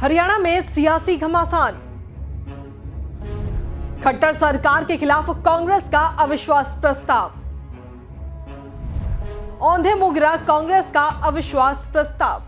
हरियाणा में सियासी घमासान। खट्टर सरकार के खिलाफ कांग्रेस का अविश्वास प्रस्ताव। औंधे मुंह गिरा कांग्रेस का अविश्वास प्रस्ताव।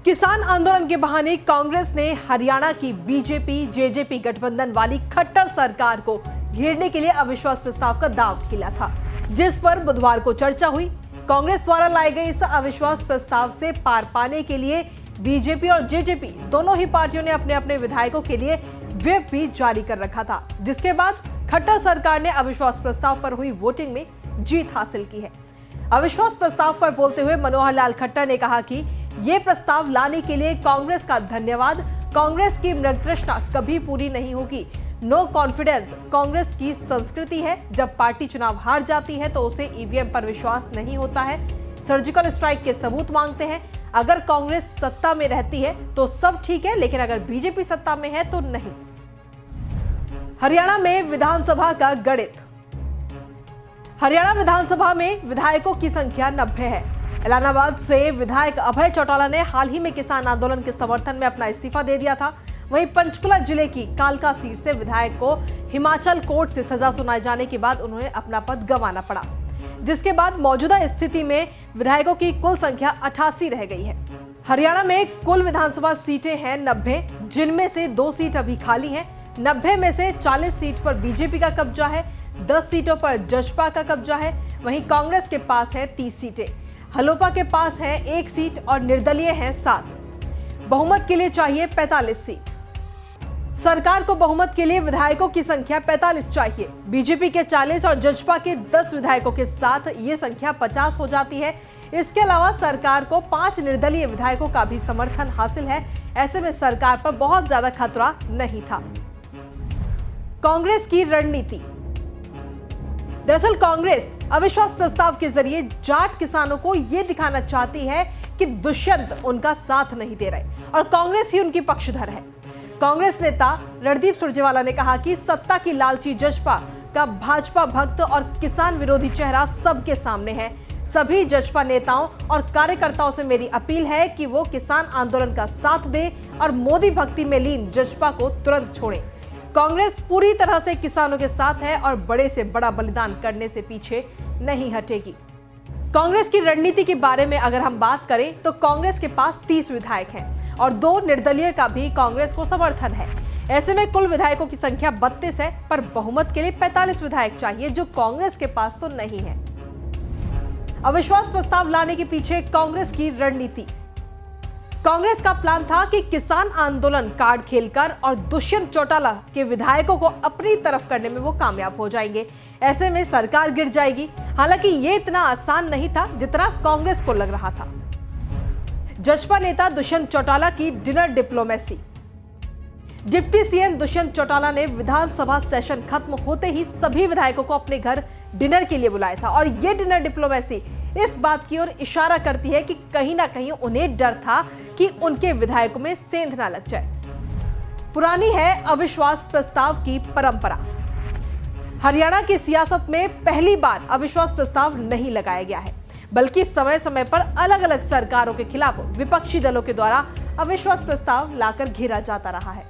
किसान आंदोलन के बहाने कांग्रेस ने हरियाणा की बीजेपी जेजेपी गठबंधन वाली खट्टर सरकार को घेरने के लिए अविश्वास प्रस्ताव का दांव खेला था, जिस पर बुधवार को चर्चा हुई। कांग्रेस द्वारा लाए गए इस अविश्वास प्रस्ताव से पार पाने के लिए बीजेपी और जेजेपी दोनों ही पार्टियों ने अपने अपने विधायकों के लिए व्हिप भी जारी कर रखा था, जिसके बाद खट्टर सरकार ने अविश्वास प्रस्ताव पर हुई वोटिंग में जीत हासिल की है। अविश्वास प्रस्ताव पर बोलते हुए मनोहर लाल खट्टर ने कहा कि ये प्रस्ताव लाने के लिए कांग्रेस का धन्यवाद। कांग्रेस की मृगतृष्णा कभी पूरी नहीं होगी। नो कॉन्फिडेंस कांग्रेस की संस्कृति है। जब पार्टी चुनाव हार जाती है तो उसे ईवीएम पर विश्वास नहीं होता है। सर्जिकल स्ट्राइक के सबूत मांगते हैं। अगर कांग्रेस सत्ता में रहती है तो सब ठीक है, लेकिन अगर बीजेपी सत्ता में है तो नहीं। हरियाणा में विधानसभा का गणित। हरियाणा विधानसभा में विधायकों की संख्या 90 है। इलाहाबाद से विधायक अभय चौटाला ने हाल ही में किसान आंदोलन के समर्थन में अपना इस्तीफा दे दिया था। वहीं पंचकुला जिले की कालका सीट से विधायक को हिमाचल कोर्ट से सजा सुनाए जाने के बाद उन्हें अपना पद गंवाना पड़ा, जिसके बाद मौजूदा स्थिति में विधायकों की कुल संख्या 88 रह गई है। हरियाणा में कुल विधानसभा सीटें हैं 90, जिनमें से 2 सीट अभी खाली हैं। 90 में से 40 सीट पर बीजेपी का कब्जा है, 10 सीटों पर जसपा का कब्जा है। वहीं कांग्रेस के पास है 30 सीटें, हलोपा के पास है 1 सीट और निर्दलीय हैं 7। बहुमत के लिए चाहिए 45 सीट। सरकार को बहुमत के लिए विधायकों की संख्या 45 चाहिए। बीजेपी के 40 और जसपा के 10 विधायकों के साथ ये संख्या 50 हो जाती है। इसके अलावा सरकार को 5 निर्दलीय विधायकों का भी समर्थन हासिल है। ऐसे में सरकार पर बहुत ज्यादा खतरा नहीं था। कांग्रेस की रणनीति। दरअसल कांग्रेस अविश्वास प्रस्ताव के जरिए जाट किसानों को यह दिखाना चाहती है कि दुष्यंत उनका साथ नहीं दे रहे और कांग्रेस ही उनकी पक्षधर है। कांग्रेस नेता रणदीप सुरजेवाला ने कहा कि सत्ता की लालची जसपा का भाजपा भक्त और किसान विरोधी चेहरा सबके सामने है। सभी जसपा नेताओं और कार्यकर्ताओं से मेरी अपील है कि वो किसान आंदोलन का साथ दे और मोदी भक्ति में लीन जसपा को तुरंत छोड़ें। कांग्रेस पूरी तरह से किसानों के साथ है और बड़े से बड़ा बलिदान करने से पीछे नहीं हटेगी। कांग्रेस की रणनीति के बारे में अगर हम बात करें तो कांग्रेस के पास 30 विधायक हैं और 2 निर्दलीय का भी कांग्रेस को समर्थन है। ऐसे में कुल विधायकों की संख्या 32 है, पर बहुमत के लिए 45 विधायक चाहिए, जो कांग्रेस के पास तो नहीं है। अविश्वास प्रस्ताव लाने के पीछे कांग्रेस की रणनीति। कांग्रेस का प्लान था कि किसान आंदोलन कार्ड खेलकर और दुष्यंत चौटाला के विधायकों को अपनी तरफ करने में वो कामयाब हो जाएंगे। ऐसे में सरकार गिर जाएगी। हालांकि ये इतना आसान नहीं था जितना कांग्रेस को लग रहा था। जसपा नेता दुष्यंत चौटाला की dinner diplomacy. Deputy CM Dushyant Chautala ने विधानसभा सेशन खत्म होते ही सभी विधायकों को अपने घर डिनर के लिए बुलाया था और ये डिनर डिप्लोमेसी इस बात की ओर इशारा करती है कि कहीं ना कहीं उन्हें डर था कि उनके विधायकों में सेंध ना लग जाए। पुरानी है अविश्वास प्रस्ताव की परंपरा। हरियाणा की सियासत में पहली बार अविश्वास प्रस्ताव नहीं लगाया गया है, बल्कि समय समय पर अलग अलग सरकारों के खिलाफ विपक्षी दलों के द्वारा अविश्वास प्रस्ताव लाकर घेरा जाता रहा है।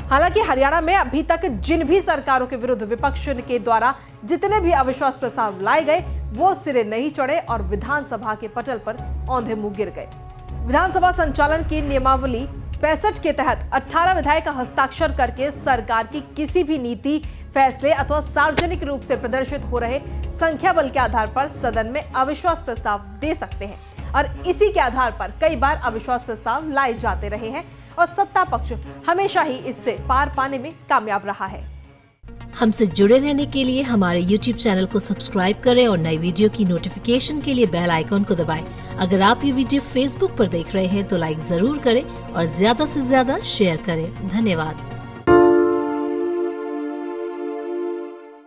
हालांकि हरियाणा में अभी तक जिन भी सरकारों के विरुद्ध विपक्ष के द्वारा जितने भी अविश्वास प्रस्ताव लाए गए वो सिरे नहीं चढ़े और विधानसभा के पटल पर औंधे मुंह गिर गए। विधानसभा संचालन की नियमावली 65 के तहत 18 विधायक हस्ताक्षर करके सरकार की किसी भी नीति, फैसले अथवा सार्वजनिक रूप से प्रदर्शित हो रहे संख्या बल के आधार पर सदन में अविश्वास प्रस्ताव दे सकते हैं और इसी के आधार पर कई बार अविश्वास प्रस्ताव लाए जाते रहे हैं और सत्ता पक्ष हमेशा ही इससे पार पाने में कामयाब रहा है। हमसे जुड़े रहने के लिए हमारे YouTube चैनल को सब्सक्राइब करें और नई वीडियो की नोटिफिकेशन के लिए बेल आइकॉन को दबाएं। अगर आप ये वीडियो Facebook पर देख रहे हैं तो लाइक जरूर करें और ज्यादा से ज्यादा शेयर करें। धन्यवाद।